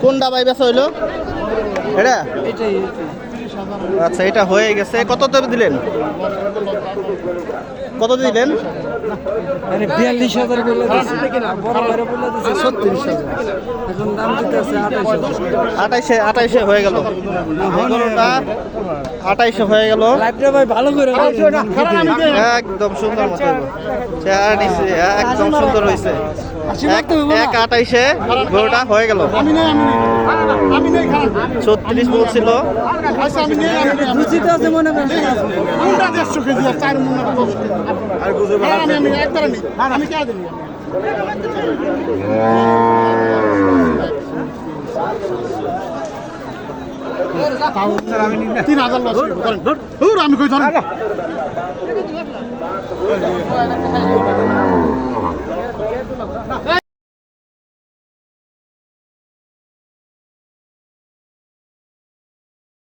কোনটা ভাই বেচা হইলো এটা? আচ্ছা, এটা হয়ে গেছে। কত তবে দিলেন? কত দিলেন? 42,000 বলে দিয়েছে, বড় ভাইরা বলে দিয়েছে 36,000, এখন দাম দিতেছে 28 হয়ে গেল। গরুটা 28 হয়ে গেল। লাইভটা ভাই ভালো করে একদম সুন্দর মতো একদম সুন্দর হয়েছে। 1.28 গরুটা হয়ে গেল। 36 বলছিল। বুঝিত আছে মনে করেন আমি 3,000 লস করেন। আমি কই ধরেন